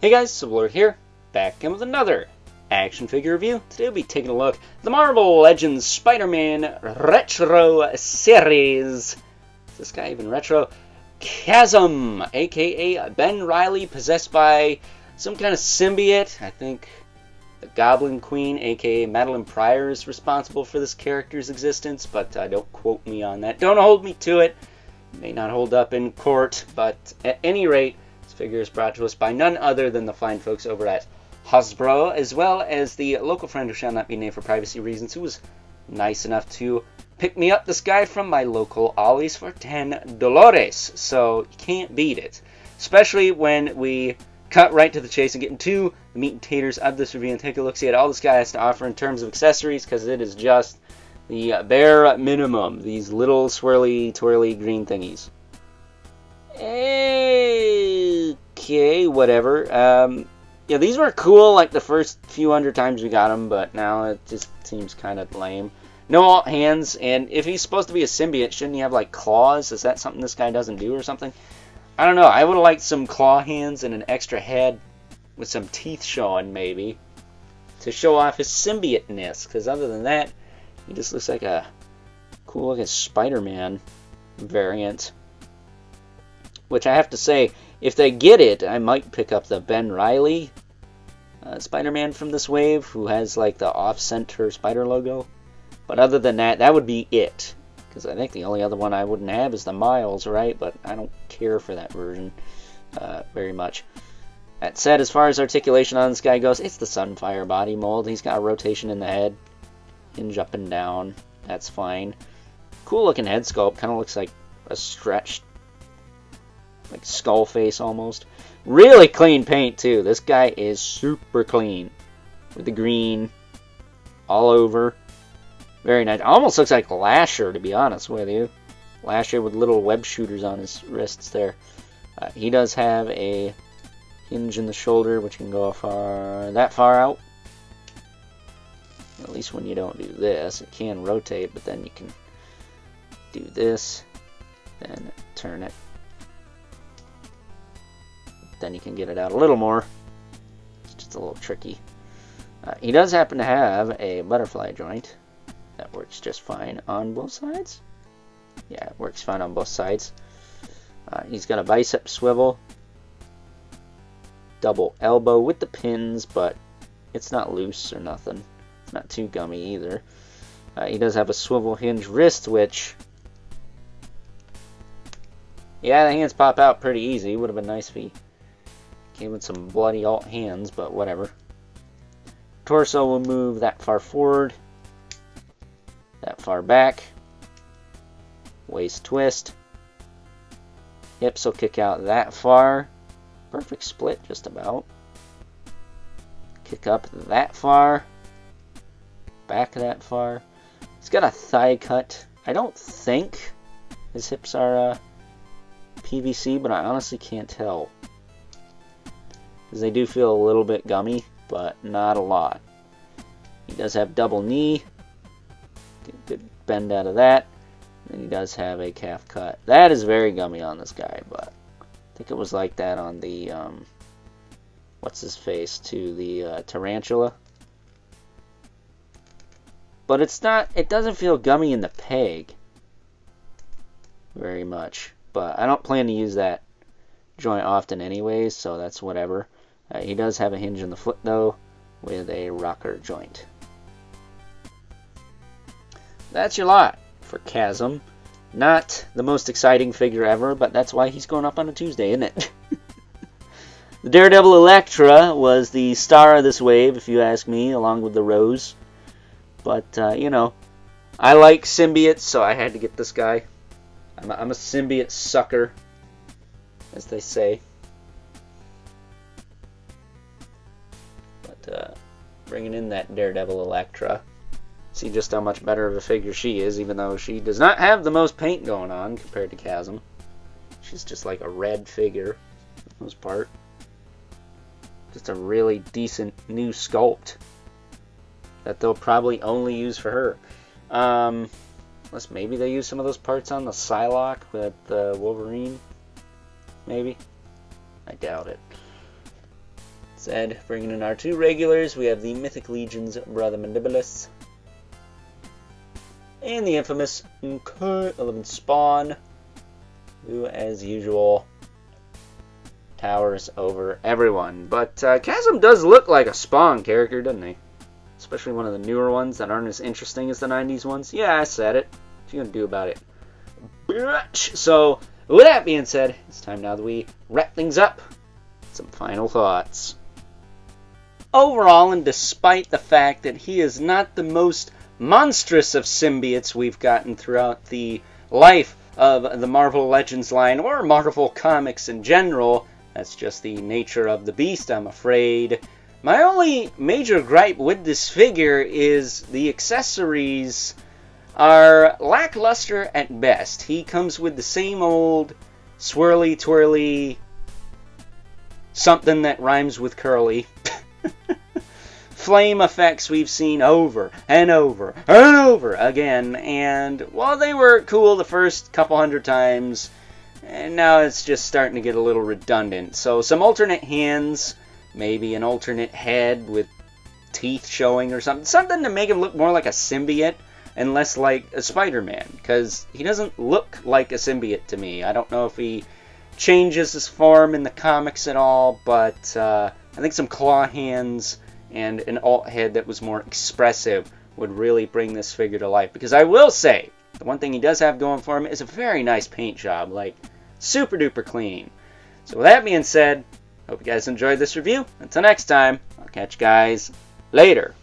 Hey guys, Subler here, back again with another action figure review. Today we'll be taking a look at the Marvel Legends Spider-Man Retro Series. Is this guy even retro? Chasm, aka Ben Reilly, possessed by some kind of symbiote. I think the Goblin Queen, aka Madeline Pryor, is responsible for this character's existence, but don't quote me on that. Don't hold me to it. It may not hold up in court, but at any rate, figure is brought to us by none other than the fine folks over at Hasbro, as well as the local friend who shall not be named for privacy reasons, who was nice enough to pick me up this guy from my local Ollie's for $10. So you can't beat it, especially when we cut right to the chase and get into the meat and taters of this review and take a look see at all this guy has to offer in terms of accessories, because it is just the bare minimum. These little swirly twirly green thingies. Okay, whatever. Yeah, these were cool like the first few hundred times we got them, but now it just seems kind of lame. No alt hands, and if he's supposed to be a symbiote, shouldn't he have like claws? Is that something this guy doesn't do or something? I don't know. I would have liked some claw hands and an extra head with some teeth showing, maybe, to show off his symbiote-ness, because other than that, he just looks like a cool looking Spider-Man variant. Which I have to say, if they get it, I might pick up the Ben Reilly Spider-Man from this wave, who has like the off-center spider logo. But other than that, that would be it. Because I think the only other one I wouldn't have is the Miles, right? But I don't care for that version very much. That said, as far as articulation on this guy goes, it's the Sunfire body mold. He's got a rotation in the head, hinge up and down. That's fine. Cool looking head sculpt. Kind of looks like a stretched, like skull face almost. Really clean paint too. This guy is super clean with the green all over. Very nice. Almost looks like Lasher, to be honest with you. Lasher with little web shooters on his wrists there. He does have a hinge in the shoulder, which can go that far out. At least when you don't do this. It can rotate, but then you can do this, then turn it. Then you can get it out a little more. It's just a little tricky. He does happen to have a butterfly joint. That works just fine on both sides. Yeah, it works fine on both sides. He's got a bicep swivel. Double elbow with the pins, but it's not loose or nothing. It's not too gummy either. He does have a swivel hinge wrist, which... yeah, the hands pop out pretty easy. Would have been nice if he came with some bloody alt hands, but whatever. Torso will move that far forward, that far back. Waist twist. Hips will kick out that far. Perfect split, just about. Kick up that far. Back that far. He's got a thigh cut. I don't think his hips are PVC, but I honestly can't tell. Because they do feel a little bit gummy, but not a lot. He does have double knee. Get a good bend out of that. And he does have a calf cut. That is very gummy on this guy, but I think it was like that on the, what's his face, to the tarantula. But it's not, it doesn't feel gummy in the peg very much. But I don't plan to use that joint often anyways, so that's whatever. He does have a hinge in the foot though, with a rocker joint. That's your lot for Chasm. Not the most exciting figure ever, but that's why he's going up on a Tuesday, isn't it? The Daredevil Elektra was the star of this wave, if you ask me, along with the Rose. But, you know, I like symbiotes, so I had to get this guy. I'm a symbiote sucker, as they say. But bringing in that Daredevil Elektra. See just how much better of a figure she is, even though she does not have the most paint going on compared to Chasm. She's just like a red figure, for the most part. Just a really decent new sculpt that they'll probably only use for her. Unless maybe they use some of those parts on the Psylocke with the Wolverine. Maybe. I doubt it. Instead, bringing in our 2 regulars, we have the Mythic Legion's Brother Mandibulus. And the infamous 11 Spawn, who, as usual, towers over everyone. But Chasm does look like a Spawn character, doesn't he? Especially one of the newer ones that aren't as interesting as the 90s ones. Yeah, I said it. What you gonna do about it? Bitch! So, with that being said, it's time now that we wrap things up. Some final thoughts. Overall, and despite the fact that he is not the most monstrous of symbiotes we've gotten throughout the life of the Marvel Legends line, or Marvel Comics in general, that's just the nature of the beast, I'm afraid. My only major gripe with this figure is the accessories are lackluster at best. He comes with the same old swirly twirly something that rhymes with curly flame effects we've seen over and over and over again, and while they were cool the first couple hundred times, and now it's just starting to get a little redundant. So some alternate hands, maybe an alternate head with teeth showing or something to make him look more like a symbiote and less like a Spider-Man, because he doesn't look like a symbiote to me. I don't know if he changes his form in the comics at all, but I think some claw hands and an alt head that was more expressive would really bring this figure to life. Because I will say, the one thing he does have going for him is a very nice paint job, like super duper clean. So with that being said, hope you guys enjoyed this review. Until next time, I'll catch you guys later.